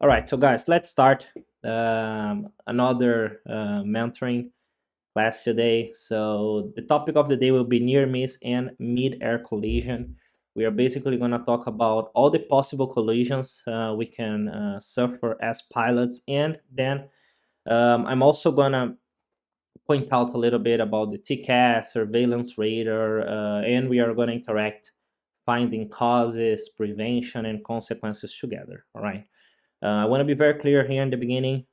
All right, so guys, let's start another mentoring class today. So the topic of the day will be near miss and mid-air collision. We are basically going to talk about all the possible collisions we can suffer as pilots, and then I'm also going to point out a little bit about the TCAS, surveillance radar, and we are going to interact finding causes, prevention, and consequences together. All right. I want to be very clear here in the beginning.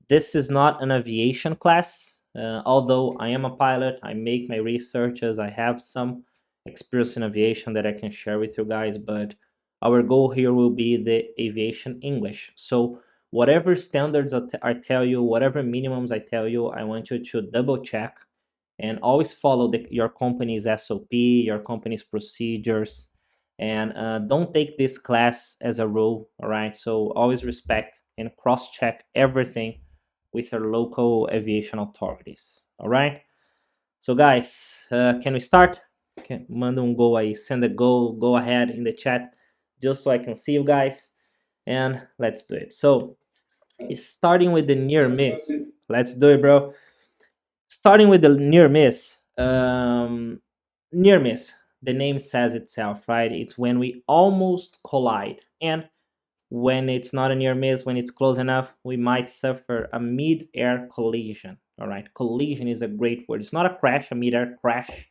This is not an aviation class. Although I am a pilot, I make my researches, I have some experience in aviation that I can share with you guys, but our goal here will be the aviation English. So, whatever standards I tell you, whatever minimums I tell you, I want you to double check and always follow your company's SOP, your company's procedures, and don't take this class as a rule. All right, so always respect and cross check everything with your local aviation authorities. All right, so guys, can we start? Manda go aí, send a go ahead in the chat just so I can see you guys, and let's do it. So starting with the near miss. Let's do it, bro. Starting with the near miss. Near miss, the name says itself, right? It's when we almost collide. And when it's not a near miss, when it's close enough, we might suffer a mid-air collision. All right, collision is a great word. It's not a crash, a mid-air crash.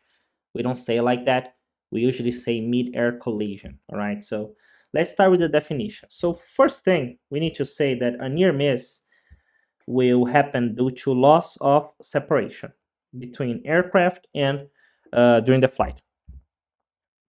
We don't say it like that. We usually say mid-air collision. All right, so let's start with the definition. So first thing, we need to say that a near miss will happen due to loss of separation between aircraft and during the flight.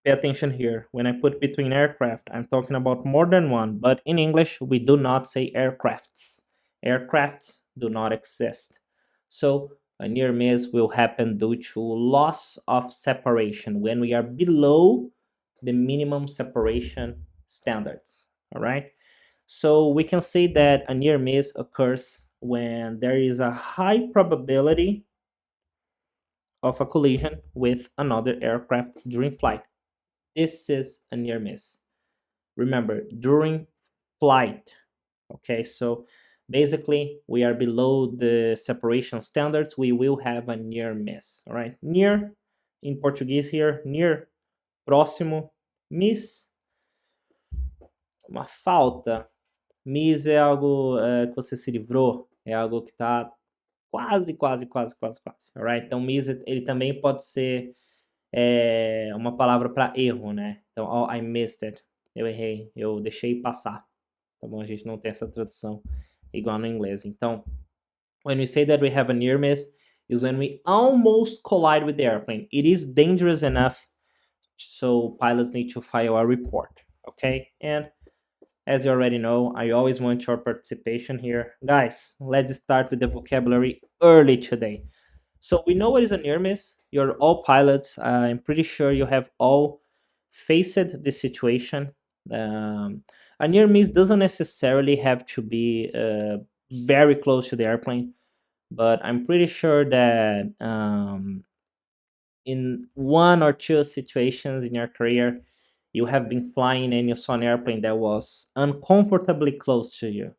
Pay attention here. When I put between aircraft, I'm talking about more than one, but in English, we do not say aircrafts. Aircrafts do not exist. So a near miss will happen due to loss of separation when we are below the minimum separation standards. All right. So we can say that a near miss occurs when there is a high probability of a collision with another aircraft during flight. This is a near miss. Remember, during flight. Okay, so basically we are below the separation standards, we will have a near miss. All right, near in Portuguese here, near, próximo, miss, uma falta. Miss é algo que você se livrou, é algo que está quase, quase, quase, quase, quase. Alright? Então, miss ele também pode ser uma palavra para erro, né? Então, oh, I missed it. Eu errei, eu deixei passar. Tá bom? A gente não tem essa tradução igual no inglês. Então, when we say that we have a near miss, is when we almost collide with the airplane. It is dangerous enough, so pilots need to file a report. Okay? And as you already know, I always want your participation here. Guys, let's start with the vocabulary early today. So we know what is a near miss. You're all pilots. I'm pretty sure you have all faced this situation. A near miss doesn't necessarily have to be very close to the airplane, but I'm pretty sure that in one or two situations in your career, you have been flying and you saw an airplane that was uncomfortably close to you.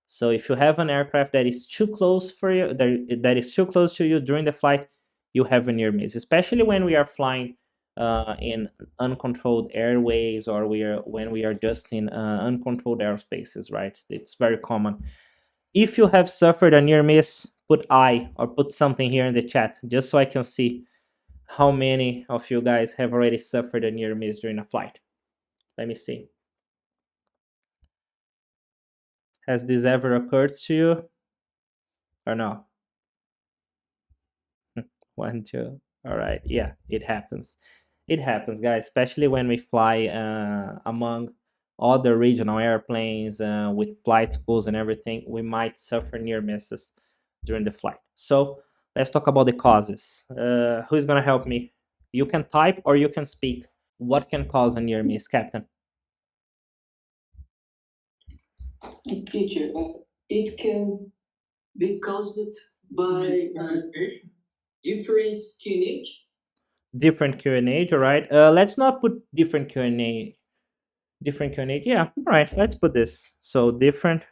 So if you have an aircraft that is too close for you, that is too close to you during the flight, you have a near miss. Especially when we are flying in uncontrolled airways, or when we are just in uncontrolled airspaces, right? It's very common. If you have suffered a near miss, put I or put something here in the chat just so I can see how many of you guys have already suffered a near miss during a flight. Let me see. Has this ever occurred to you or no? 1, 2. All right. Yeah, it happens. It happens, guys, especially when we fly among other regional airplanes with flight schools and everything. We might suffer near misses during the flight. So let's talk about the causes. Who's going to help me? You can type or you can speak. What can cause a near miss, Captain? Teacher, it can be caused by different QNH. Different QNH, all right. Let's not put different QNH. Different QNH. Yeah, all right. Let's put this. So different.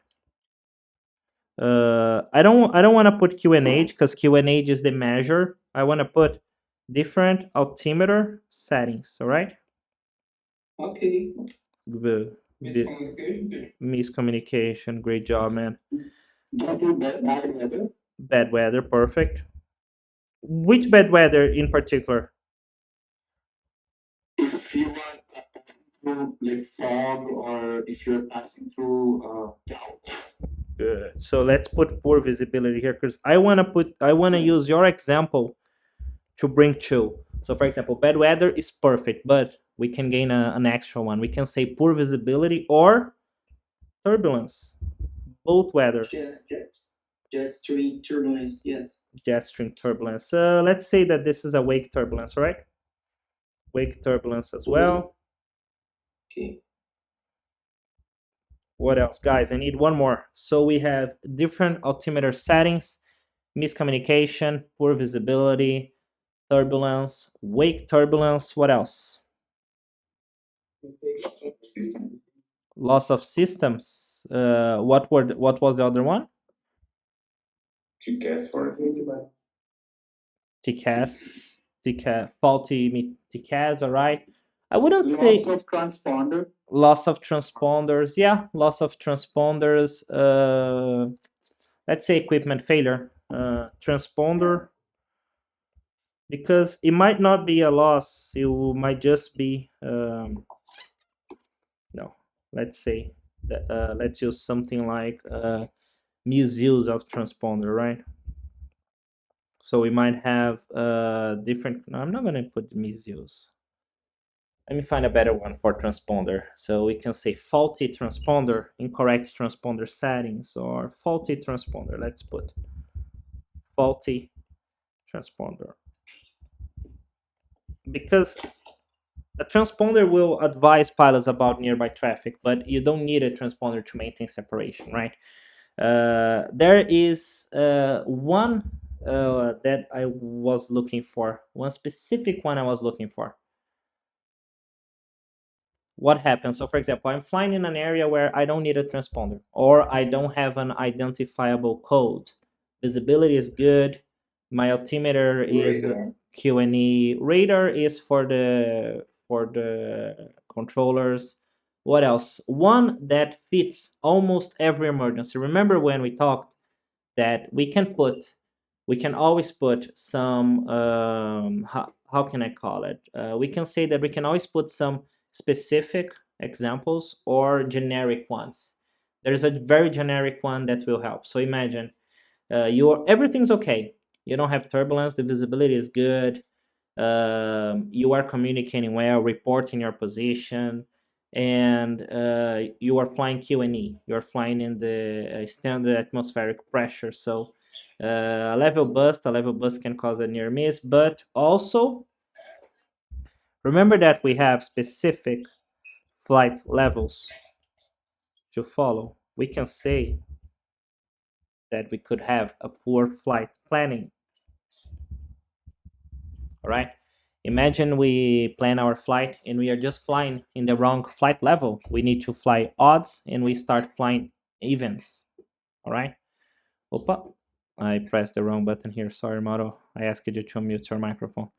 I don't want to put QNH because QNH is the measure. I want to put different altimeter settings. All right. Okay. The miscommunication. Great job, man. Bad weather. Bad weather. Perfect. Which bad weather in particular? If you are through like fog, or if you're passing through clouds. Good. So let's put poor visibility here because I want to use your example to bring two. So for example, bad weather is perfect, but we can gain an extra one. We can say poor visibility or turbulence. Both weather. Jet stream turbulence, yes. Jet stream turbulence. Let's say that this is a wake turbulence, right? Wake turbulence as well. Okay. What else, guys? I need one more. So we have different altimeter settings, miscommunication, poor visibility, turbulence, wake turbulence. What else? Loss of systems. What was the other one? TCAS for TCAS, faulty TCAS. All right. I wouldn't say loss of transponder. loss of transponders. Yeah, loss of transponders. Let's say equipment failure. Transponder, because it might not be a loss. It might just be no. Let's say that, let's use something like misuse of transponder, right? So we might have different. No, I'm not gonna put misuse. Let me find a better one for transponder. So we can say faulty transponder, incorrect transponder settings, or faulty transponder. Let's put faulty transponder. Because a transponder will advise pilots about nearby traffic, but you don't need a transponder to maintain separation, right? There is one that I was looking for, one specific one I was looking for. What happens? So, for example, I'm flying in an area where I don't need a transponder, or I don't have an identifiable code. Visibility is good. My altimeter is QNE. Radar is for the controllers. What else? One that fits almost every emergency. Remember when we talked that we can always put some how can I call it? We can say that we can always put some specific examples or generic ones. There's a very generic one that will help. So imagine everything's okay. You don't have turbulence. The visibility is good. You are communicating well, reporting your position, and you are flying QNE. You're flying in the standard atmospheric pressure. So a level bust can cause a near miss, but also remember that we have specific flight levels to follow. We can say that we could have a poor flight planning. All right. Imagine we plan our flight and we are just flying in the wrong flight level. We need to fly odds and we start flying evens. All right. Opa. I pressed the wrong button here. Sorry, Moto. I asked you to unmute your microphone.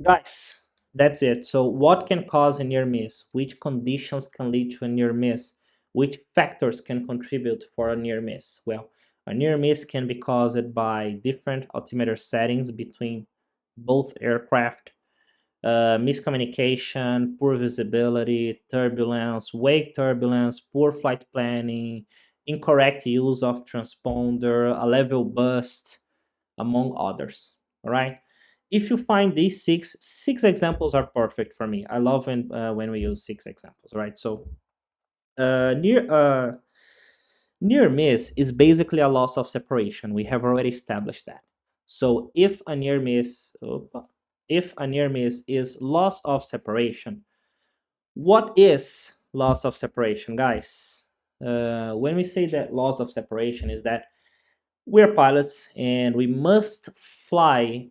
Guys, that's it. So, what can cause a near miss? Which conditions can lead to a near miss? Which factors can contribute for a near miss? Well, a near miss can be caused by different altimeter settings between both aircraft, miscommunication, poor visibility, turbulence, wake turbulence, poor flight planning, incorrect use of transponder, a level bust, among others. All right. If you find these six examples are perfect for me. I love when we use six examples. Right. So uh, near uh, near miss is basically a loss of separation. We have already established that. So if a near miss is loss of separation, what is loss of separation, guys? When we say that loss of separation is that we're pilots and we must fly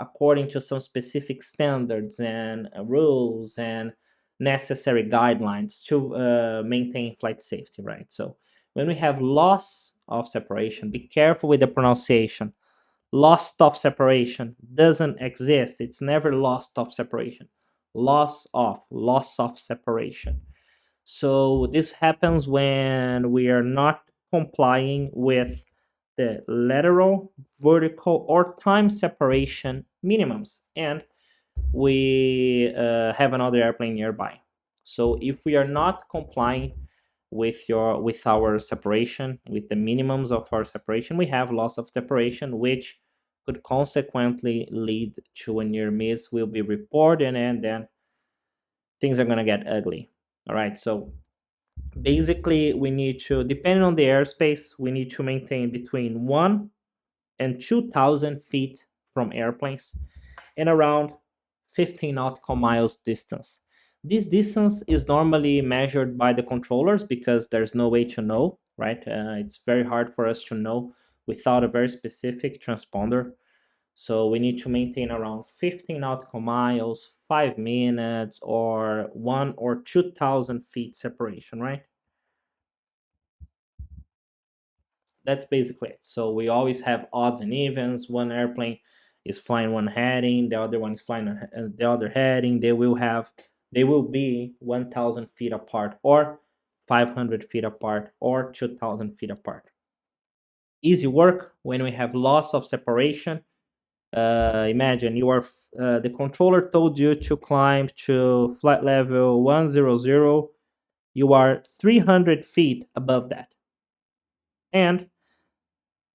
according to some specific standards and rules and necessary guidelines to maintain flight safety, right? So when we have loss of separation, be careful with the pronunciation. Lost of separation doesn't exist. It's never lost of separation. Loss of separation. So this happens when we are not complying with the lateral, vertical, or time separation minimums, and we have another airplane nearby. So if we are not complying with our separation, with the minimums of our separation, we have loss of separation, which could consequently lead to a near miss. Will be reported, and then things are gonna get ugly. All right, so basically we need to, depending on the airspace, we need to maintain between 1 and 2,000 feet from airplanes and around 15 nautical miles distance. This distance is normally measured by the controllers because there's no way to know, right? It's very hard for us to know without a very specific transponder. So we need to maintain around 15 nautical miles, 5 minutes, or 1 or 2,000 feet separation, right? That's basically it. So we always have odds and evens. One airplane is flying one heading, the other one is flying the other heading. They will be 1,000 feet apart, or 500 feet apart, or 2,000 feet apart. Easy work when we have loss of separation. Imagine you are the controller told you to climb to flight level 100. You are 300 feet above that, and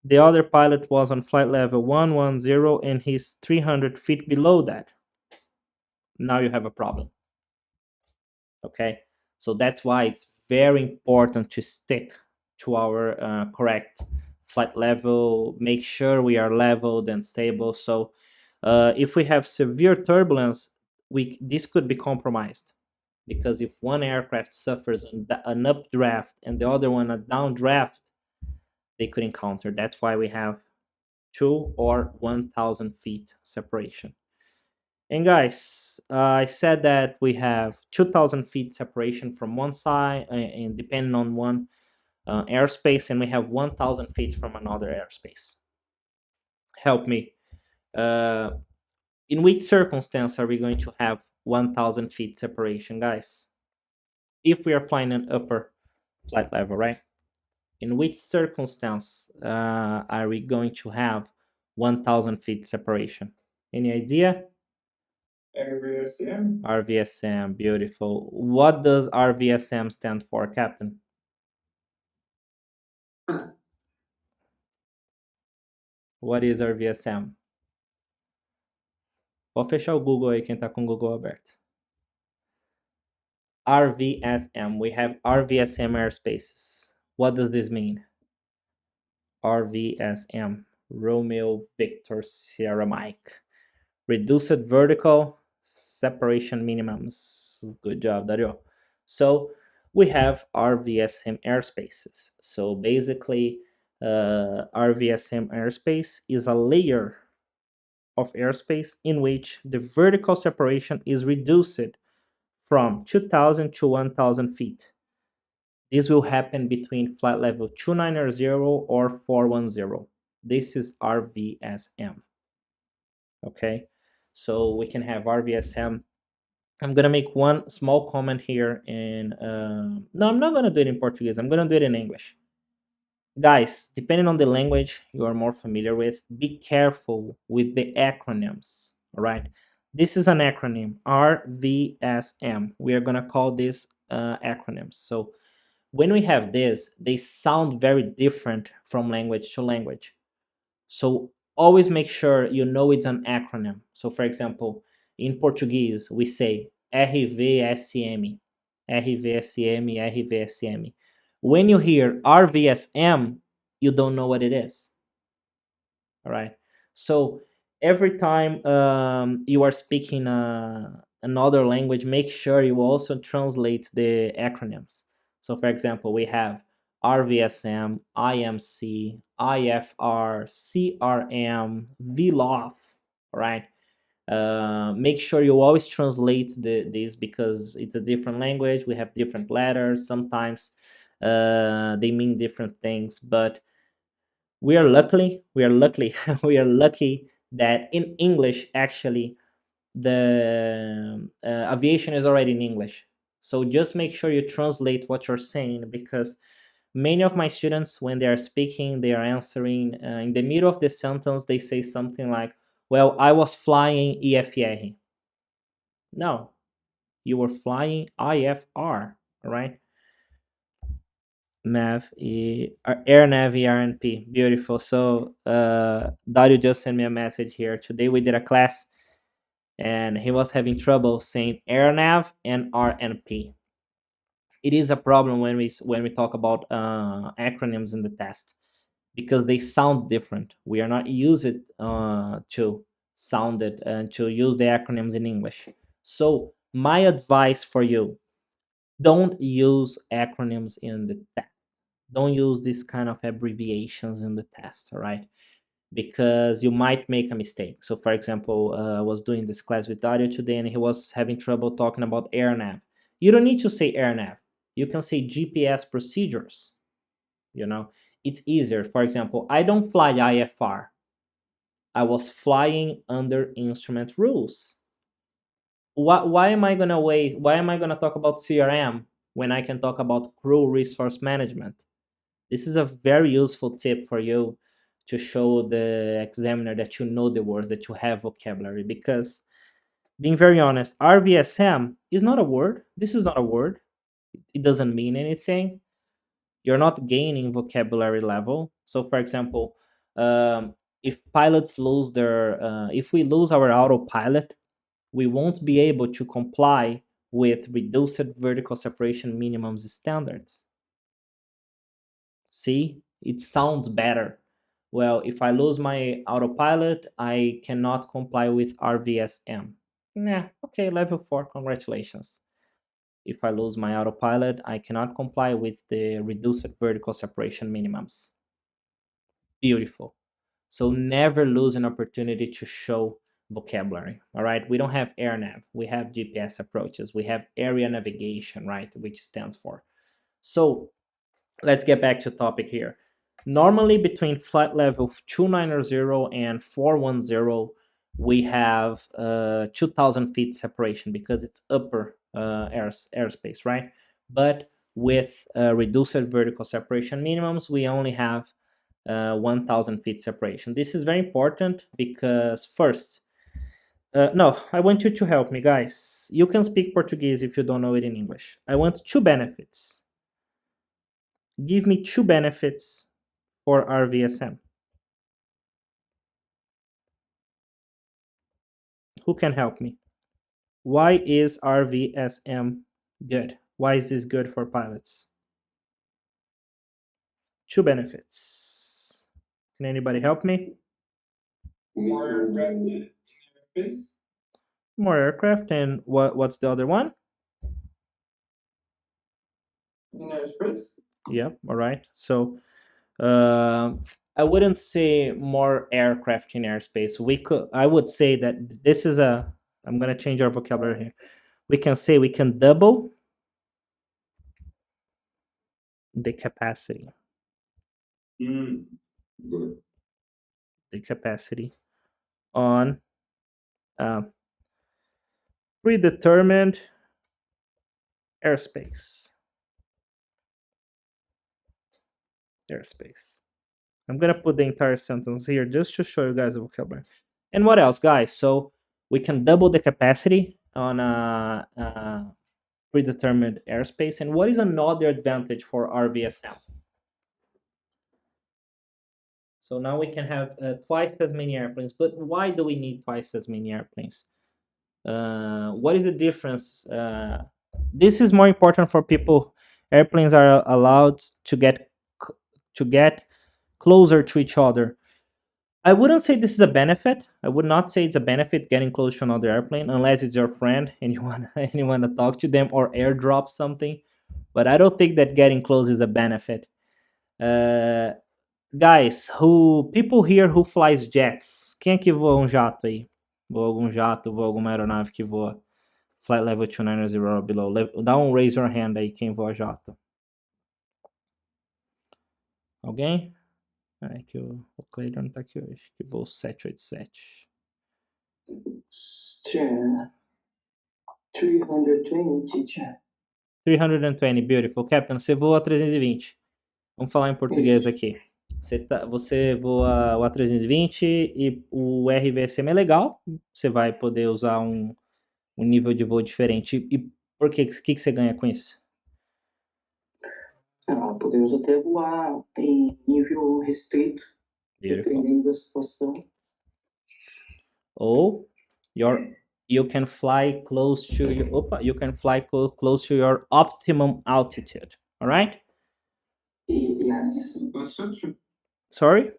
the other pilot was on flight level 110 and he's 300 feet below that. Now you have a problem. Okay? So that's why it's very important to stick to our correct flight level, make sure we are leveled and stable. So if we have severe turbulence, this could be compromised, because if one aircraft suffers an updraft and the other one a downdraft, they could encounter. That's why we have 2 or 1,000 feet separation. And guys, I said that we have 2,000 feet separation from one side, and depending on one airspace, and we have 1,000 feet from another airspace. Help me. Uh, in which circumstance are we going to have 1,000 feet separation, guys? If we are flying an upper flight level, right? In which circumstance are we going to have 1,000 feet separation? Any idea? RVSM. RVSM, beautiful. What does RVSM stand for, Captain? What is RVSM? Pode fechar o Google aí, quem tá com o Google aberto. RVSM. We have RVSM airspaces. What does this mean? RVSM. Romeo Victor Sierra Mike. Reduced vertical separation minimums. Good job, Dario. So we have RVSM airspaces. So basically, RVSM airspace is a layer of airspace in which the vertical separation is reduced from 2,000 to 1,000 feet. This will happen between flight level 290 or 410. This is RVSM. Okay, so we can have RVSM. I'm gonna make one small comment here, and no, I'm not gonna do it in Portuguese. I'm gonna do it in English. Guys, depending on the language you are more familiar with, be careful with the acronyms. All right, this is an acronym, RVSM. We are gonna call this acronyms. So when we have this, they sound very different from language to language. So always make sure you know it's an acronym. So for example, in Portuguese, we say RVSM, RVSM, RVSM. When you hear RVSM, you don't know what it is. All right. So every time you are speaking another language, make sure you also translate the acronyms. So, for example, we have RVSM, IMC, IFR, CRM, VLOF, right? Make sure you always translate this, because it's a different language. We have different letters. Sometimes they mean different things, but we are lucky we are lucky that in English, actually, the aviation is already in English. So just make sure you translate what you're saying, because many of my students, when they are speaking, they are answering in the middle of the sentence, they say something like, well, I was flying EFR. No, you were flying IFR, right? Air Navy RNP. Beautiful. So Dario just sent me a message here. Today we did a class, and he was having trouble saying Air Nav and RNP. It is a problem when we talk about acronyms in the test, because they sound different. We are not used to sound it and to use the acronyms in English. So my advice for you: don't use acronyms in the test. Don't use this kind of abbreviations in the test, all right? Because you might make a mistake. So, for example, I was doing this class with Dario today, and he was having trouble talking about AirNav. You don't need to say AirNav. You can say GPS procedures. You know, it's easier. For example, I don't fly IFR. I was flying under instrument rules. Why am I gonna wait? Why am I gonna talk about CRM when I can talk about crew resource management? This is a very useful tip for you to show the examiner that you know the words, that you have vocabulary. Because, being very honest, RVSM is not a word. This is not a word. It doesn't mean anything. You're not gaining vocabulary level. So, for example, if pilots lose if we lose our autopilot, we won't be able to comply with reduced vertical separation minimums standards. See, it sounds better. Well, if I lose my autopilot, I cannot comply with RVSM. Nah, okay, level 4, congratulations. If I lose my autopilot, I cannot comply with the reduced vertical separation minimums. Beautiful. So never lose an opportunity to show vocabulary. All right, we don't have AirNav, we have GPS approaches, we have area navigation, right, which stands for. So let's get back to topic here. Normally, between flight level 290 and 410, we have 2,000 feet separation, because it's upper airspace, right? But with reduced vertical separation minimums, we only have 1,000 feet separation. This is very important because, first, no, I want you to help me, guys. You can speak Portuguese if you don't know it in English. I want two benefits. Give me two benefits for RVSM. Who can help me? Why is RVSM good? Why is this good for pilots? Two benefits. Can anybody help me? More aircraft in airspace. More aircraft, and what's the other one? In airspace. Yep, all right. So I wouldn't say more aircraft in airspace. I would say that this is I'm gonna change our vocabulary here. We can say we can double the capacity. Good. The capacity on predetermined airspace. I'm gonna put the entire sentence here just to show you guys the vocabulary. And what else, guys? So we can double the capacity on a predetermined airspace. And what is another advantage for RVSM? So now we can have twice as many airplanes. But why do we need twice as many airplanes? What is the difference? This is more important for people. Airplanes are allowed to get closer to each other. I wouldn't say this is a benefit. I would not say it's a benefit getting close to another airplane, unless it's your friend and you want and you want to talk to them or airdrop something. But I don't think that getting close is a benefit. Guys, people here who flies jets, quem é que voa jato aí? Voa algum jato, voa alguma aeronave que voa flight level 290 or below. Dá um raise your hand aí, quem voa jato. Alguém? É que o Clayton tá aqui hoje, que voa 787. 320, teacher. 320, beautiful. Captain, você voa 320. Vamos falar em português aqui. Você voa o A320 e o RVSM é legal. Você vai poder usar um nível de voo diferente. E por que você ganha com isso? Podemos até voar em nível restrito, Beautiful. dependendo da situação. Ou you can fly close to close to your optimum altitude. All right? Yes. Consumption. Sorry?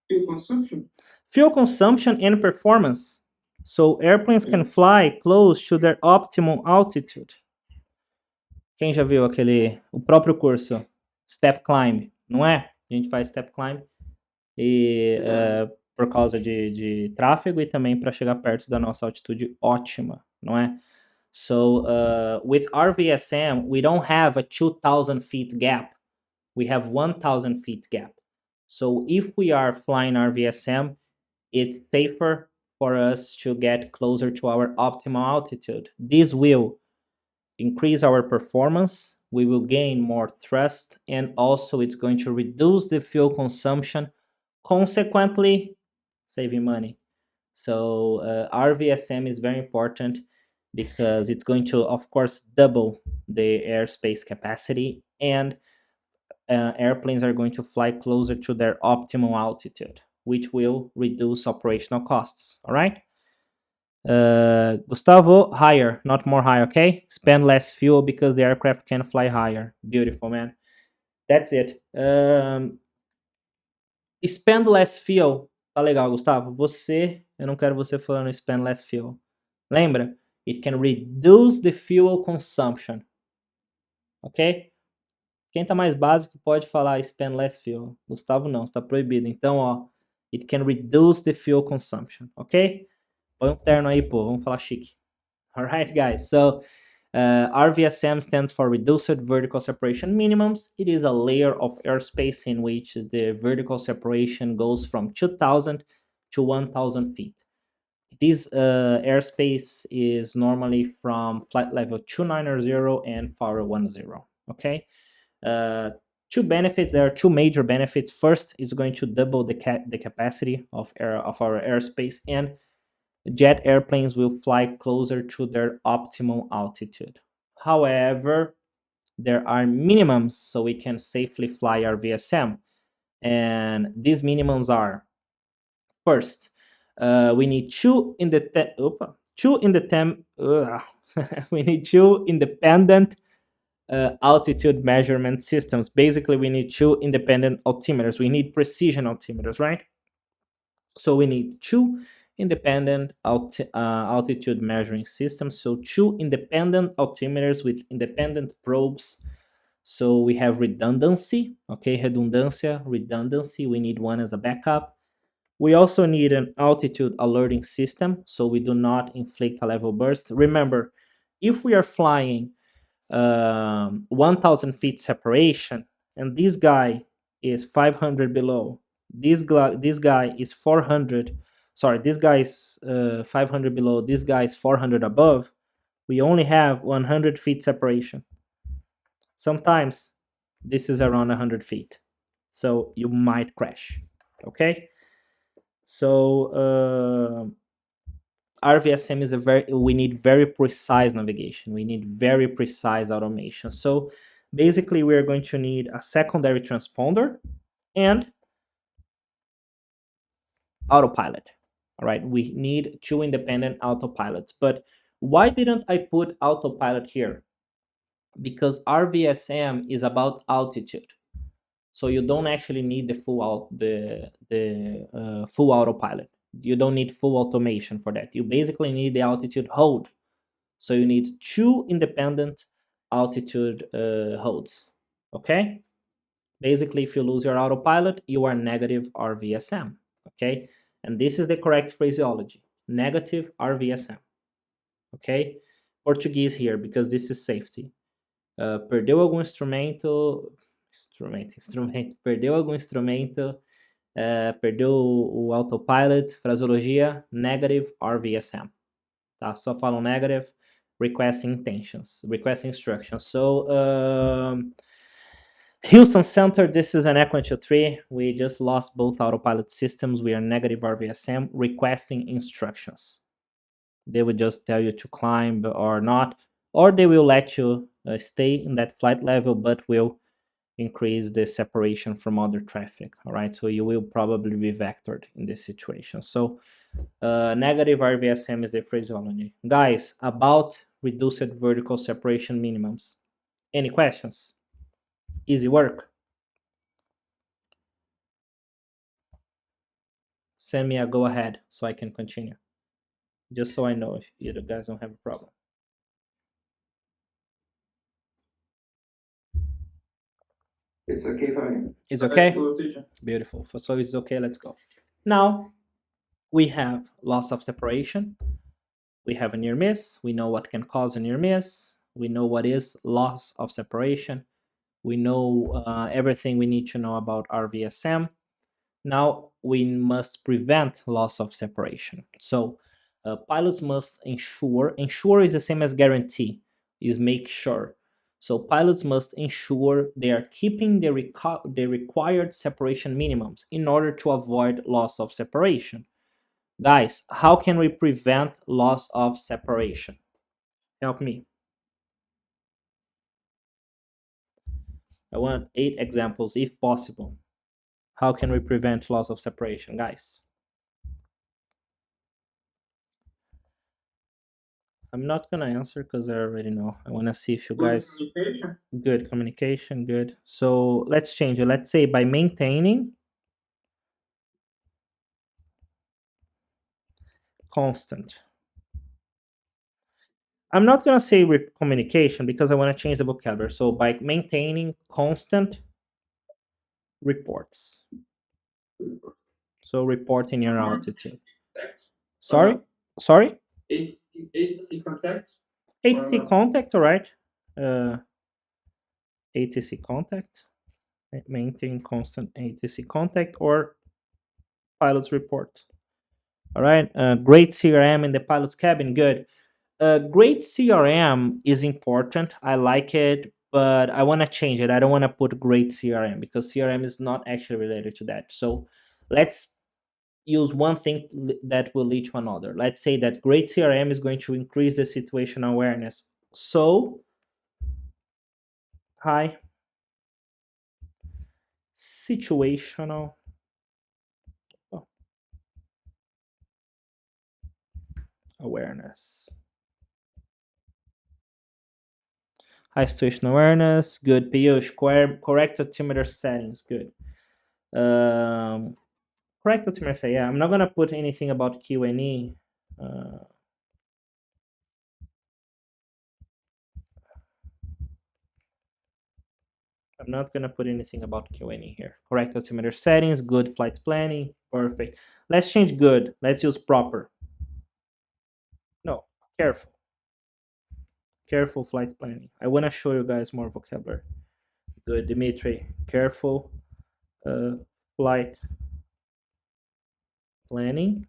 Fuel consumption. Fuel consumption and performance. So airplanes can fly close to their optimum altitude. Quem já viu o próprio curso Step Climb, não é? A gente faz Step Climb e por causa de tráfego e também para chegar perto da nossa altitude ótima, não é? So with RVSM, we don't have a 2,000 feet gap. We have 1,000 feet gap. So if we are flying RVSM, it's safer for us to get closer to our optimal altitude. This will increase our performance, we will gain more thrust, and also it's going to reduce the fuel consumption, consequently saving money. So RVSM is very important because it's going to, of course, double the airspace capacity, and airplanes are going to fly closer to their optimal altitude, which will reduce operational costs. All right? Gustavo, higher, not more high, okay? Spend less fuel because the aircraft can fly higher. Beautiful, man. That's it. Spend less fuel. Tá legal, Gustavo. Eu não quero você falando spend less fuel. Lembra? It can reduce the fuel consumption. Ok? Quem tá mais básico pode falar spend less fuel. Gustavo não, está proibido. Então, ó, it can reduce the fuel consumption. Ok? Põe um terno aí, pô. Vamos falar chique. All right, guys. So RVSM stands for Reduced Vertical Separation Minimums. It is a layer of airspace in which the vertical separation goes from 2,000 to 1,000 feet. This airspace is normally from flight level 290 and 410. Okay. Two benefits. There are two major benefits. First, is going to double the capacity of our airspace, and jet airplanes will fly closer to their optimal altitude. However, there are minimums so we can safely fly RVSM. And these minimums are, first, we need two independent altitude measurement systems. Basically, we need two independent altimeters. We need precision altimeters, right? So we need two independent altitude measuring systems. So two independent altimeters with independent probes. So we have redundancy, okay, redundancy. We need one as a backup. We also need an altitude alerting system, so we do not inflict a level burst. Remember, if we are flying 1,000 feet separation, and this guy is 500 below, this guy is 400, sorry, this guy is 500 below, this guy is 400 above, we only have 100 feet separation. Sometimes this is around 100 feet, so you might crash, okay? So RVSM is we need very precise navigation. We need very precise automation. So basically, we are going to need a secondary transponder and autopilot. All right, we need two independent autopilots. But why didn't I put autopilot here? Because RVSM is about altitude. So you don't actually need the full full autopilot. You don't need full automation for that. You basically need the altitude hold. So you need two independent altitude holds. Okay? Basically, if you lose your autopilot, you are negative RVSM. Okay? And this is the correct phraseology. negative RVSM. Ok? Português here, because this is safety. Perdeu algum instrumento. Perdeu algum instrumento. Perdeu o autopilot. Fraseologia, negative RVSM. Tá? Só falam negative. Request intentions. Request instructions. So, Houston Center, this is an Equine 2-3. We just lost both autopilot systems. We are negative RVSM, requesting instructions. They will just tell you to climb or not, or they will let you stay in that flight level, but will increase the separation from other traffic. All right, so you will probably be vectored in this situation. So negative RVSM is the phraseology. Guys, about reduced vertical separation minimums. Any questions? Easy work. Send me a go ahead so I can continue. Just so I know if you guys don't have a problem. It's okay for me. It's okay? Hello, teacher. Beautiful. So it's okay, let's go. Now, we have loss of separation. We have a near miss. We know what can cause a near miss. We know what is loss of separation. We know everything we need to know about RVSM. Now, we must prevent loss of separation. So, pilots must ensure is the same as guarantee, is make sure. So pilots must ensure they are keeping the required separation minimums in order to avoid loss of separation. Guys, how can we prevent loss of separation? Help me. I want 8 examples if possible. How can we prevent loss of separation, guys? I'm not gonna answer because I already know. I wanna see if you guys. Communication. Good communication, good. So let's change it. Let's say by maintaining constant. I'm not gonna say communication because I wanna change the vocabulary. So by maintaining constant reports. So reporting your altitude. Sorry? Sorry? ATC contact. ATC contact, all right. ATC contact. Maintain constant ATC contact or pilot's report. All right. Great CRM in the pilot's cabin. Good. Great CRM is important. I like it, but I want to change it. I don't want to put great CRM because CRM is not actually related to that. So let's use one thing that will lead to another. Let's say that great CRM is going to increase the situational awareness. So, hi, situational awareness. High situational awareness, good. Piyush, correct altimeter settings, good. Correct altimeter settings, yeah. I'm not gonna put anything about Q&E. I'm not gonna put anything about Q&E here. Correct altimeter settings, good flight planning, perfect. Let's change good. Let's use proper. No, careful. Careful flight planning. I wanna show you guys more vocabulary. Good, Dimitri. Careful flight planning.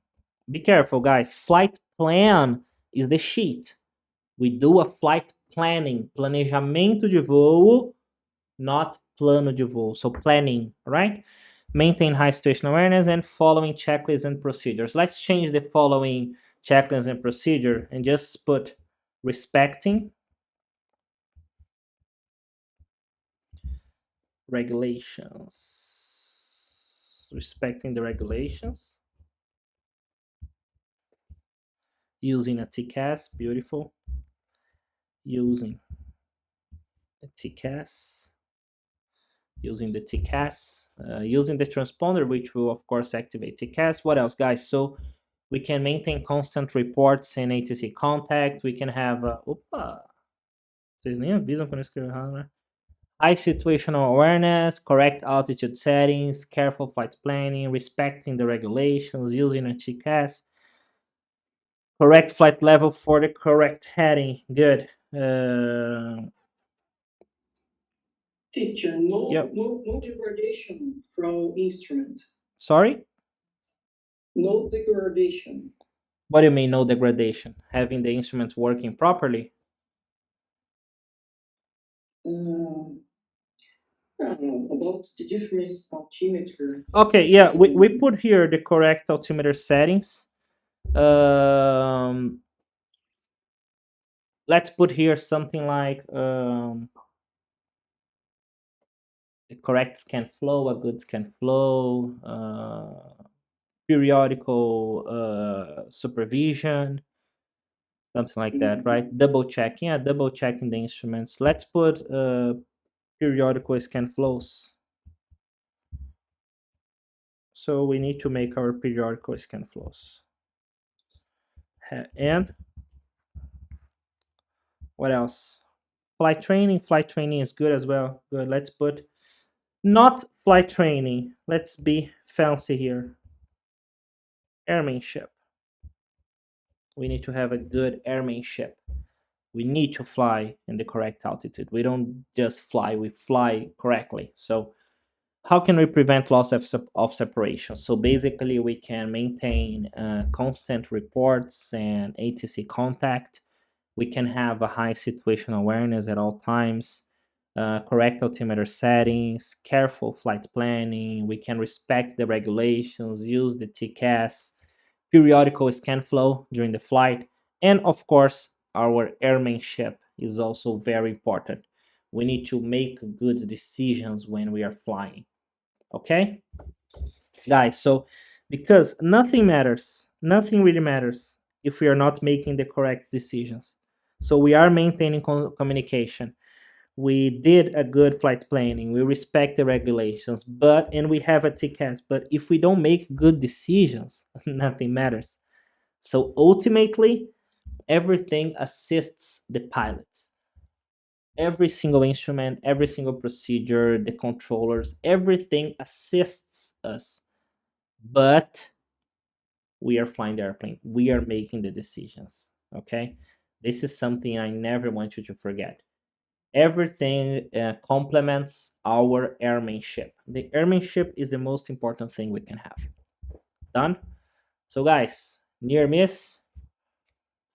Be careful, guys. Flight plan is the sheet. We do a flight planning, planejamento de voo, not plano de voo. So planning, right? Maintain high situational awareness and following checklists and procedures. Let's change the following checklists and procedure and just put respecting regulations. Respecting the regulations. Using a TCAS, beautiful. Using a TCAS. Using the TCAS, using the transponder, which will of course activate TCAS. What else, guys? So we can maintain constant reports in ATC contact. We can have, vocês nem avisam quando eu escrevo errado, né? High situational awareness, correct altitude settings, careful flight planning, respecting the regulations, using a TCAS. Correct flight level for the correct heading. Good. Teacher, no, Yep. no degradation from instrument. Sorry? No degradation. What do you mean, no degradation? Having the instruments working properly? About the difference altimeter. Okay, yeah, we put here the correct altimeter settings. Let's put here something like a correct scan flow, a good scan flow, periodical supervision, something like that, right? Double checking, yeah, double checking the instruments. Let's put periodical scan flows. So we need to make our periodical scan flows. And what else? Flight training is good as well. Good. Let's put not flight training. Let's be fancy here. Airmanship. We need to have a good airmanship. We need to fly in the correct altitude. We don't just fly, we fly correctly. So how can we prevent loss of separation? So basically we can maintain constant reports and ATC contact. We can have a high situational awareness at all times, correct altimeter settings, careful flight planning. We can respect the regulations, use the TCAS, periodical scan flow during the flight, and of course, our airmanship is also very important. We need to make good decisions when we are flying. Okay, guys, so because nothing matters, nothing really matters if we are not making the correct decisions. So we are maintaining communication. We did a good flight planning. We respect the regulations, and we have a TCAS. But if we don't make good decisions, nothing matters. So ultimately, everything assists the pilots. Every single instrument, every single procedure, the controllers, everything assists us. But we are flying the airplane. We are making the decisions. Okay? This is something I never want you to forget. Everything complements our airmanship. The airmanship is the most important thing we can have. Done? So, guys, near miss.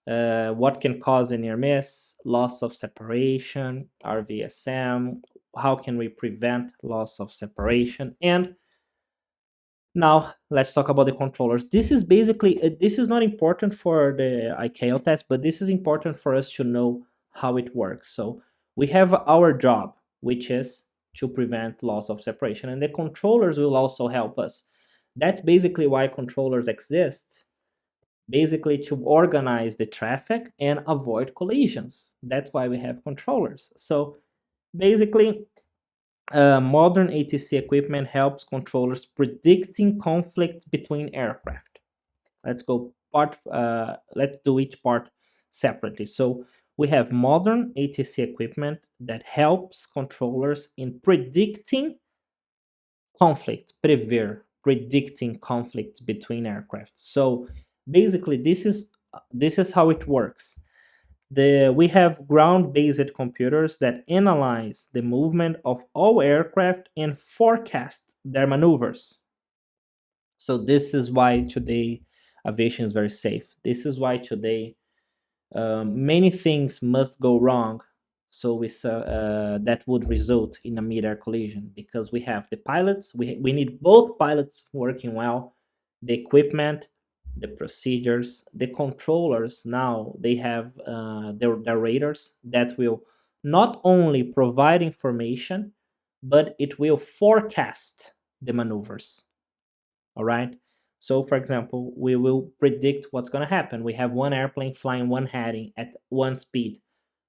What can cause a near miss? Loss of separation, RVSM. How can we prevent loss of separation? And now let's talk about the controllers. This is basically this is not important for the ICAO test, but this is important for us to know how it works. So we have our job, which is to prevent loss of separation, and the controllers will also help us. That's basically why controllers exist, basically to organize the traffic and avoid collisions. That's why we have controllers. So basically, modern ATC equipment helps controllers predicting conflicts between aircraft. Let's go part. Let's do each part separately. So we have modern ATC equipment that helps controllers in predicting predicting conflicts between aircraft. So basically, this is how it works. We have ground-based computers that analyze the movement of all aircraft and forecast their maneuvers. So this is why today aviation is very safe. This is why today many things must go wrong. So that would result in a mid-air collision, because we have the pilots. We need both pilots working well, the equipment, the procedures, the controllers. Now they have their radars that will not only provide information, but it will forecast the maneuvers. All right. So, for example, we will predict what's going to happen. We have one airplane flying one heading at one speed.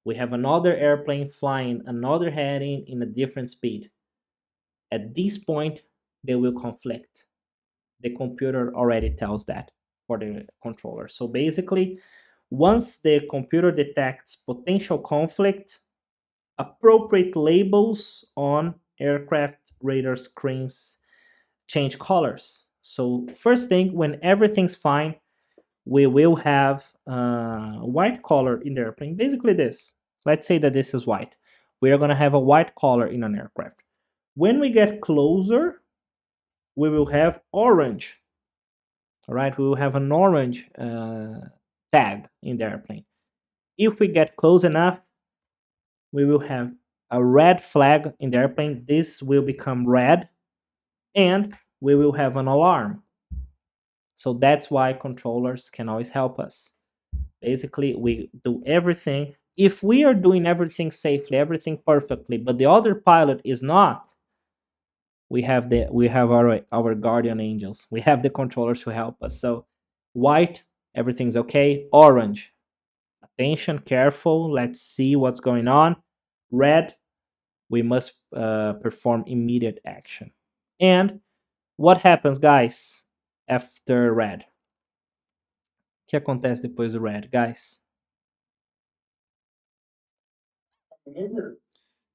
We have another airplane flying another heading in a different speed. At this point, they will conflict. The computer already tells that for the controller. So basically, once the computer detects potential conflict, appropriate labels on aircraft radar screens change colors. So first thing, when everything's fine, we will have white color in the airplane. Basically this. Let's say that this is white. We are going to have a white color in an aircraft. When we get closer, we will have orange. All right, we will have an orange tag in the airplane. If we get close enough, we will have a red flag in the airplane. This will become red, and we will have an alarm. So that's why controllers can always help us. Basically, we do everything. If we are doing everything safely, everything perfectly, but the other pilot is not, we have our guardian angels. We have the controllers who help us. So white, everything's okay. Orange, attention, careful. Let's see what's going on. Red, we must perform immediate action. And what happens, guys, after red? O que acontece depois do red, guys? Maneuver.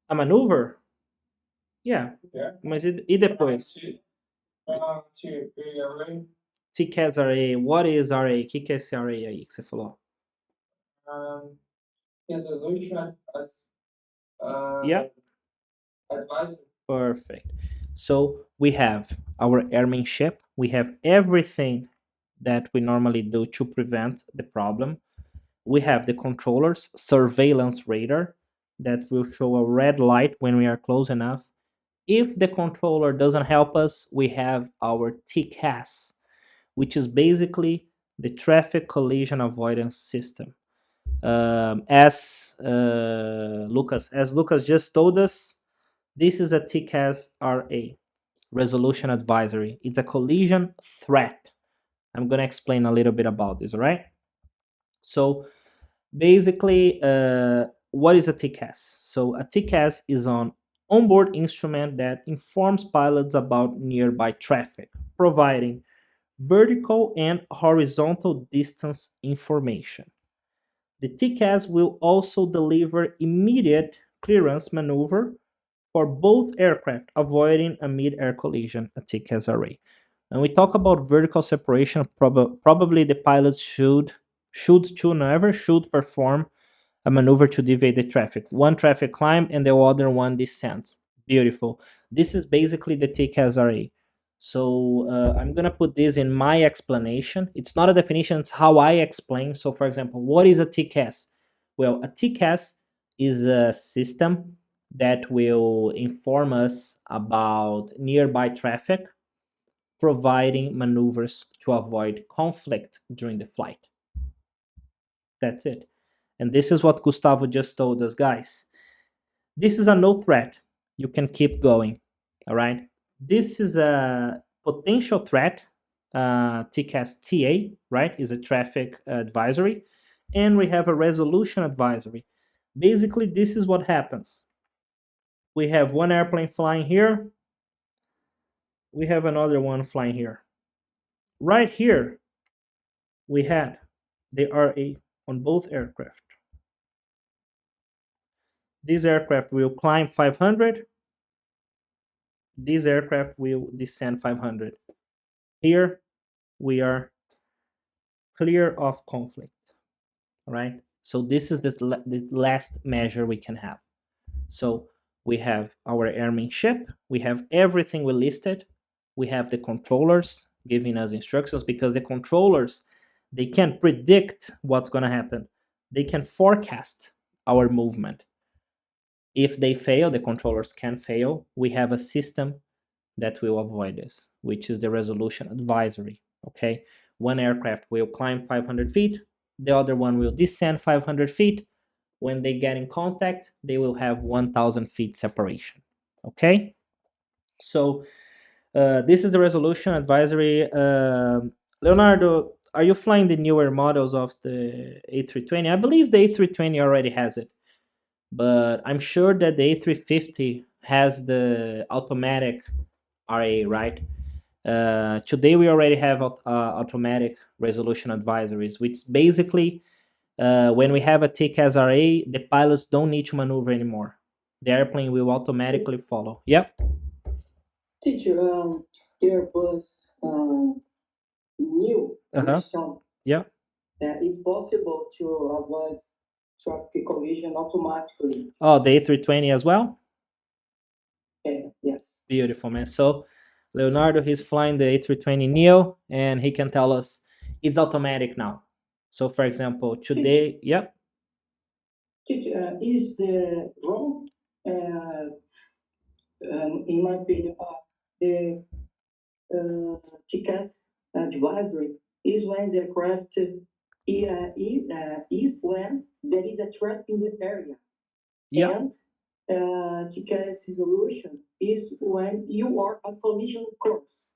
A maneuver? Yeah. Yeah. Mas e depois? To array. TCAS RA, what is RA? O que é esse RA aí que você falou? Resolution Yeah. advisor. Perfect. So we have our airmanship. We have everything that we normally do to prevent the problem. We have the controllers, surveillance radar that will show a red light when we are close enough. If the controller doesn't help us, we have our TCAS, which is basically the traffic collision avoidance system. As Lucas just told us, this is a TCAS RA, resolution advisory. It's a collision threat. I'm going to explain a little bit about this, all right? So basically, what is a TCAS? So a TCAS is an onboard instrument that informs pilots about nearby traffic, providing vertical and horizontal distance information. The TCAS will also deliver immediate clearance maneuver for both aircraft, avoiding a mid-air collision, a TCAS array. When we talk about vertical separation, probably the pilots should never perform a maneuver to deviate the traffic. One traffic climb and the other one descends. Beautiful. This is basically the TCAS array. So I'm gonna put this in my explanation. It's not a definition; it's how I explain. So, for example, what is a TCAS? Well, a TCAS is a system that will inform us about nearby traffic, providing maneuvers to avoid conflict during the flight. That's it. And this is what Gustavo just told us, guys. This is a no threat. You can keep going. All right. This is a potential threat. TCAS TA, right, is a traffic advisory. And we have a resolution advisory. Basically, this is what happens. We have one airplane flying here. We have another one flying here. Right here, we had the RA on both aircraft. This aircraft will climb 500. This aircraft will descend 500. Here, we are clear of conflict. All right. So this is the last measure we can have. So we have our airmanship. We have everything we listed. We have the controllers giving us instructions, because the controllers, they can predict what's going to happen. They can forecast our movement. If they fail, the controllers can fail. We have a system that will avoid this, which is the resolution advisory. Okay. One aircraft will climb 500 feet. The other one will descend 500 feet. When they get in contact, they will have 1,000 feet separation. Okay. So this is the resolution advisory. Leonardo, are you flying the newer models of the A320? I believe the A320 already has it, but I'm sure that the A350 has the automatic RA, right? Today we already have automatic resolution advisories, which basically, when we have a TCAS RA, the pilots don't need to maneuver anymore. The airplane will automatically follow. Yep. Teacher, Airbus new Uh-huh. version Yeah. if possible, to avoid traffic collision automatically. Oh, the A320 as well? Yes. Beautiful, man. So Leonardo, he's flying the A320 Neo, and he can tell us it's automatic now. So, for example, today, yep. Is the wrong, in my opinion, the TCAS advisory is when the aircraft is when there is a threat in the area. Yep. And TCAS resolution is when you are a collision course.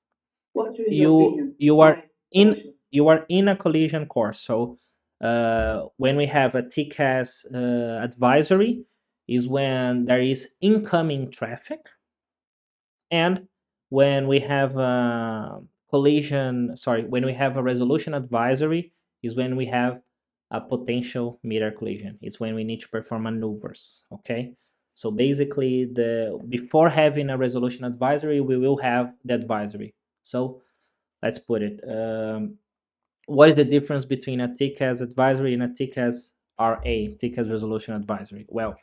What is your opinion? You are My in answer. you are in a collision course. So when we have a TCAS advisory is when there is incoming traffic, and when we have a when we have a resolution advisory is when we have a potential mid-air collision. It's when we need to perform maneuvers. Okay, so basically the before having a resolution advisory we will have the advisory. So let's put it, what is the difference between a TCAS advisory and a TCAS RA, TCAS resolution advisory? Well,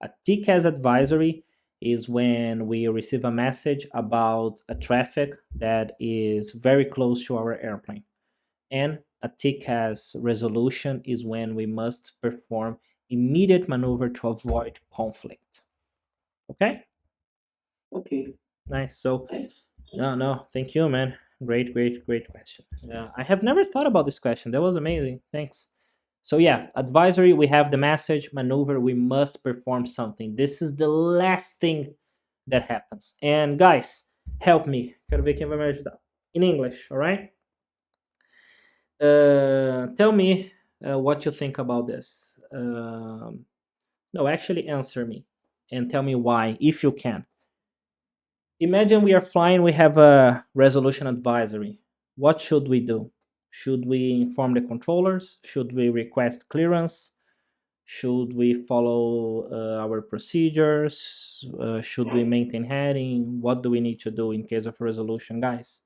a TCAS advisory is when we receive a message about a traffic that is very close to our airplane. And a TCAS resolution is when we must perform immediate maneuver to avoid conflict. Okay? Okay, Nice. So, thanks. no, thank you, man. Great question. I have never thought about this question. That was amazing. Thanks. So yeah, advisory, we have the message, maneuver, we must perform something. This is the last thing that happens. And guys, help me. Quero ver quem vai me ajudar. In English, all right? Tell me what you think about this. No, actually answer me and tell me why, if you can. Imagine we are flying, we have a resolution advisory. What should we do? Should we inform the controllers? Should we request clearance? Should we follow our procedures? Should we maintain heading? What do we need to do in case of a resolution, guys?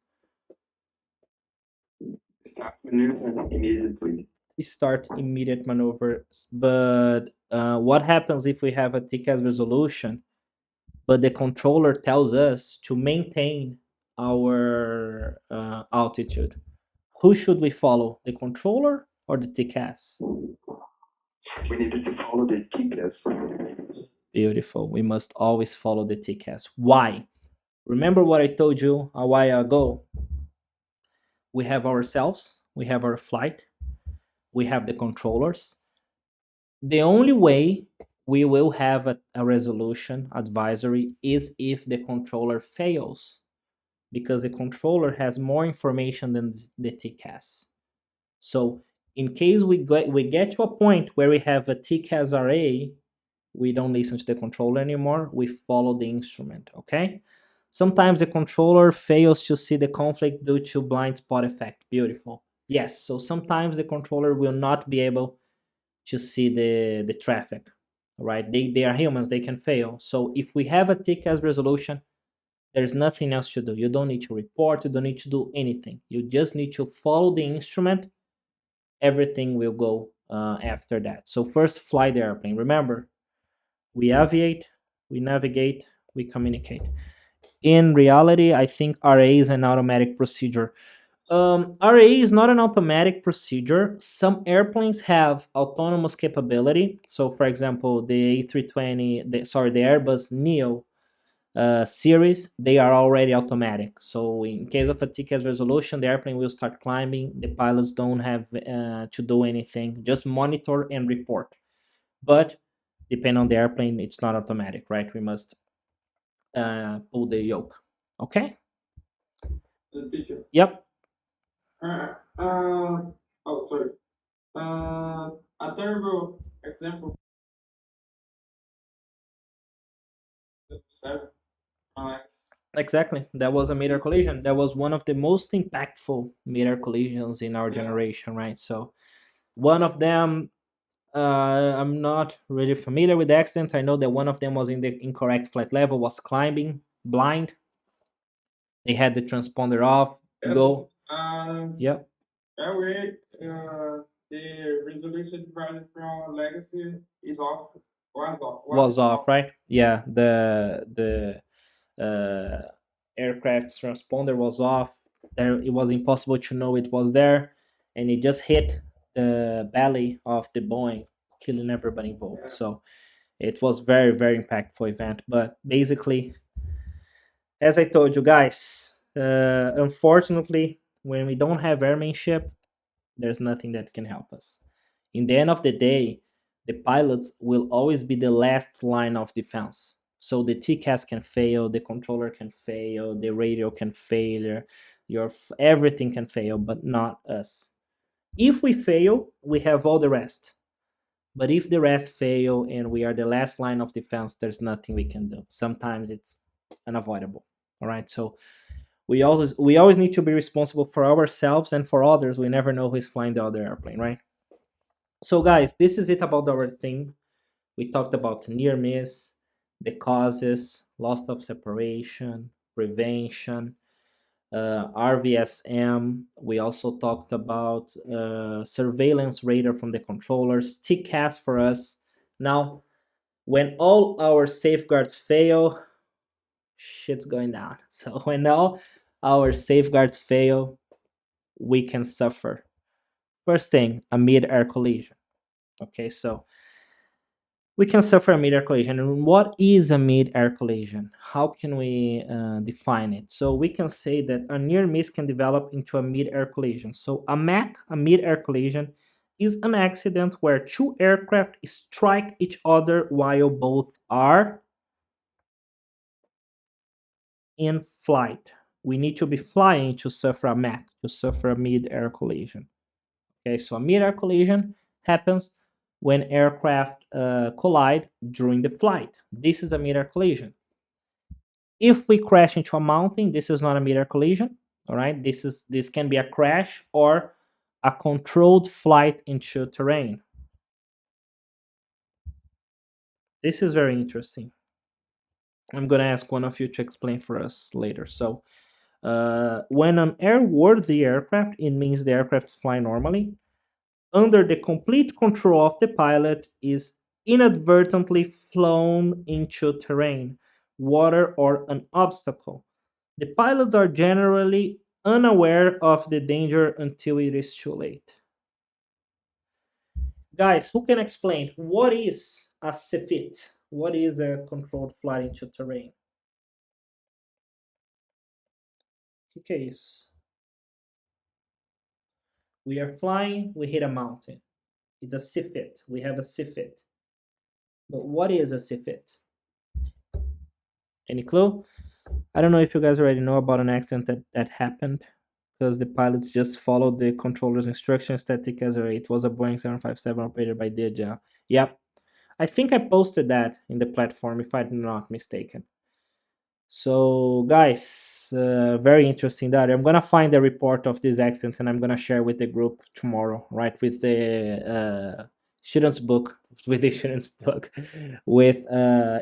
Start maneuvering immediately. Start immediate maneuvers. But what happens if we have a TCAS resolution, but the controller tells us to maintain our altitude? Who should we follow, the controller or the TCAS? We needed to follow the TCAS. Beautiful. We must always follow the TCAS. Why? Remember what I told you a while ago? We have ourselves, we have our flight, we have the controllers. The only way we will have a resolution advisory is if the controller fails, because the controller has more information than the TCAS. So in case we get to a point where we have a TCAS RA, we don't listen to the controller anymore. We follow the instrument, okay? Sometimes the controller fails to see the conflict due to blind spot effect. Beautiful. Yes, so sometimes the controller will not be able to see the traffic, right? They are humans, they can fail. So if we have a TCAS resolution, there's nothing else to do. You don't need to report, you don't need to do anything. You just need to follow the instrument. Everything will go after that. So first, fly the airplane. Remember, we aviate, we navigate, we communicate. In reality, I think RA is an automatic procedure. RA is not an automatic procedure. Some airplanes have autonomous capability. So, for example, the A320, the Airbus Neo series, they are already automatic. So, in case of a TCAS resolution, the airplane will start climbing. The pilots don't have to do anything, just monitor and report. But depending on the airplane, it's not automatic, right? We must pull the yoke. Okay? Teacher. Yep. Sorry. A terrible example. 7. Exactly. That was a mid-air collision. That was one of the most impactful mid-air collisions in our generation, right? So one of them, I'm not really familiar with the accident. I know that one of them was in the incorrect flight level, was climbing blind. They had the transponder off. Go. Yep. Airway the resolution divided from legacy is off, Was off, right? Yeah, the aircraft's transponder was off. There, it was impossible to know it was there, and it just hit the belly of the Boeing, killing everybody involved. So it was very impactful event. But basically, as I told you guys, unfortunately, when we don't have airmanship, there's nothing that can help us. In the end of the day, the pilots will always be the last line of defense. So the TCAS can fail, the controller can fail, the radio can fail, your everything can fail, but not us. If we fail, we have all the rest. But if the rest fail and we are the last line of defense, there's nothing we can do. Sometimes it's unavoidable. All right. So we always need to be responsible for ourselves and for others. We never know who's flying the other airplane, right? So guys, this is it about our theme. We talked about near miss, the causes, loss of separation, prevention, RVSM. We also talked about surveillance radar from the controllers, TCAS for us. Now, when all our safeguards fail, shit's going down. So when all our safeguards fail, we can suffer. First thing, a mid-air collision. Okay, so we can suffer a mid-air collision. And what is a mid-air collision? How can we define it? So we can say that a near miss can develop into a mid-air collision. So a MAC, a mid-air collision, is an accident where two aircraft strike each other while both are in flight. We need to be flying to suffer a MAC, to suffer a mid-air collision. Okay, so a mid-air collision happens when aircraft collide during the flight. This is a mid-air collision. If we crash into a mountain, this is not a mid-air collision. All right, this can be a crash or a controlled flight into terrain. This is very interesting. I'm gonna ask one of you to explain for us later. So, when an airworthy aircraft, it means the aircraft fly normally, under the complete control of the pilot, is inadvertently flown into terrain, water, or an obstacle. The pilots are generally unaware of the danger until it is too late. Guys, who can explain what is a CFIT? What is a controlled flight into terrain? O que é isso? We are flying, we hit a mountain. It's a CFIT. We have a CFIT. But what is a CFIT? Any clue? I don't know if you guys already know about an accident that happened because the pilots just followed the controller's instructions. Static as it was a Boeing 757 operated by DJI. Yep. I think I posted that in the platform, if I'm not mistaken. So, guys, very interesting that. I'm gonna find the report of this accident and I'm gonna share with the group tomorrow, right? With the students book, with the students book, with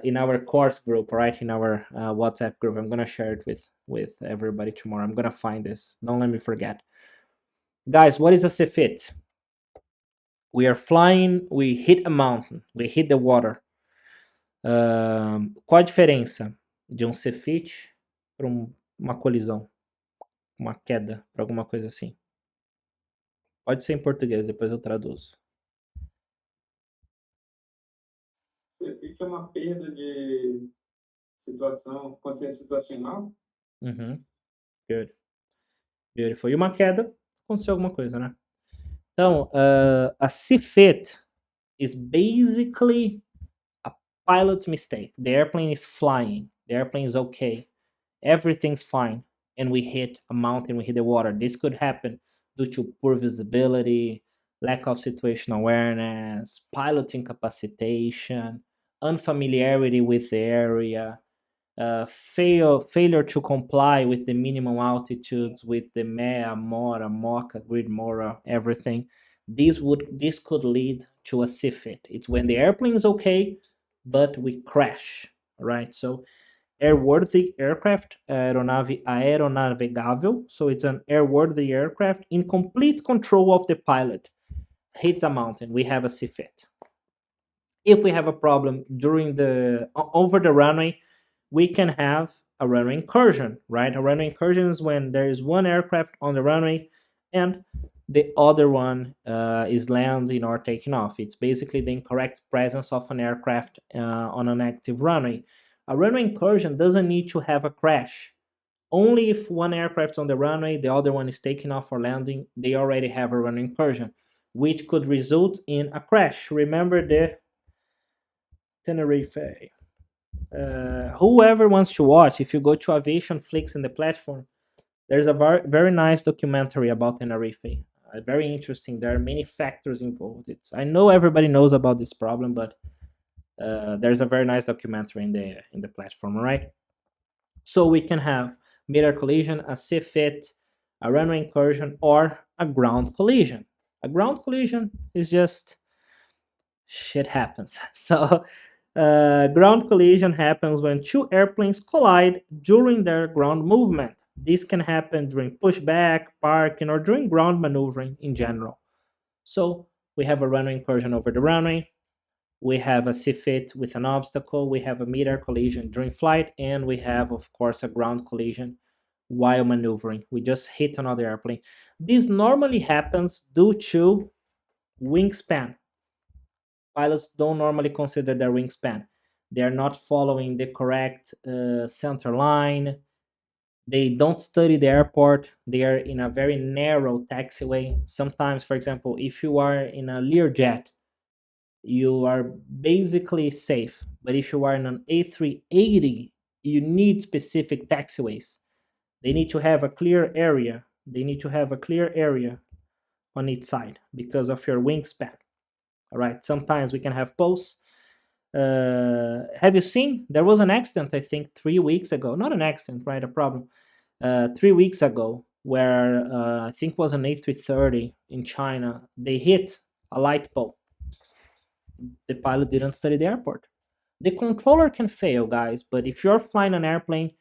in our course group, right? In our WhatsApp group. I'm gonna share it with everybody tomorrow. I'm gonna find this. Don't let me forget, guys. What is a CFIT? We are flying. We hit a mountain. We hit the water. Qual a diferença de um CFIT para uma colisão, uma queda, para alguma coisa assim? Pode ser em português, depois eu traduzo. CFIT é uma perda de situação, consciência situacional. Good. Beautiful. E uma queda, aconteceu alguma coisa, né? Então, a CFIT is basically a pilot's mistake. The airplane is flying. The airplane is okay. Everything's fine. And we hit a mountain, we hit the water. This could happen due to poor visibility, lack of situational awareness, pilot incapacitation, unfamiliarity with the area, failure to comply with the minimum altitudes, with the MEA, MORA, MOCA, grid MORA, everything. This could lead to a CFIT. It's when the airplane is okay, but we crash, right? So airworthy aircraft, aeronave aeronavegável. So it's an airworthy aircraft in complete control of the pilot. hits a mountain, we have a CFIT. If we have a problem during over the runway, we can have a runway incursion, right? A runway incursion is when there is one aircraft on the runway and the other one is landing or taking off. It's basically the incorrect presence of an aircraft on an active runway. A runway incursion doesn't need to have a crash. Only if one aircraft's on the runway, the other one is taking off or landing, they already have a runway incursion, which could result in a crash. Remember the Tenerife. Whoever wants to watch, if you go to Aviation Flix in the platform, there's a very nice documentary about Tenerife. Very interesting. There are many factors involved. I know everybody knows about this problem, but there's a very nice documentary in the platform, right? So we can have mid-air collision, a CFIT, a runway incursion, or a ground collision. A ground collision is just shit happens. So ground collision happens when two airplanes collide during their ground movement. This can happen during pushback, parking, or during ground maneuvering in general. So we have a runway incursion over the runway, we have a CFIT with an obstacle, we have a mid-air collision during flight, and we have, of course, a ground collision while maneuvering. We just hit another airplane. This normally happens due to wingspan. Pilots don't normally consider their wingspan. They're not following the correct center line. They don't study the airport. They are in a very narrow taxiway. Sometimes, for example, if you are in a Learjet, you are basically safe. But if you are in an A380, you need specific taxiways. They need to have a clear area. They need to have a clear area on each side because of your wingspan. All right. Sometimes we can have posts. Have you seen? There was an accident, I think, 3 weeks ago. Not an accident, right? A problem. 3 weeks ago, where I think it was an A330 in China. They hit a light pole. The pilot didn't study the airport. The controller can fail, guys, but if you're flying an airplane,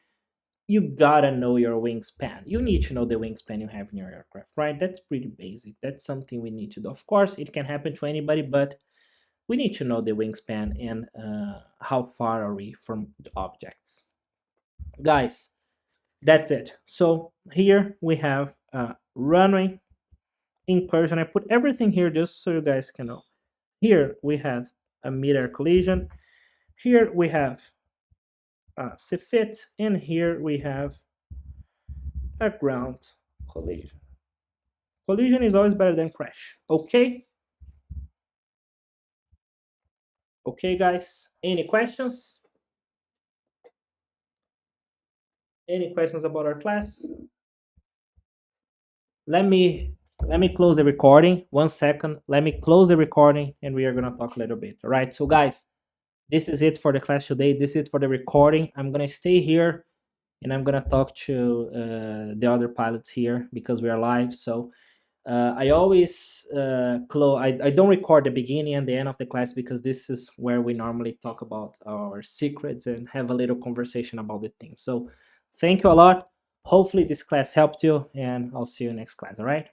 you gotta know your wingspan. You need to know the wingspan you have in your aircraft, right? That's pretty basic. That's something we need to do. Of course, it can happen to anybody, but we need to know the wingspan and how far are we from the objects. Guys, that's it. So here we have runway incursion. I put everything here just so you guys can know. Here we have a mid-air collision. Here we have CFIT, and here we have a ground collision. Collision is always better than crash. Okay? Okay, guys. Any questions? Any questions about our class? Let me close the recording. 1 second. Let me close the recording and we are gonna talk a little bit. All right. So guys, this is it for the class today. This is for the recording. I'm gonna stay here and I'm gonna talk to the other pilots here because we are live. So I always close. I don't record the beginning and the end of the class because this is where we normally talk about our secrets and have a little conversation about the thing. So thank you a lot. Hopefully this class helped you, and I'll see you next class. All right.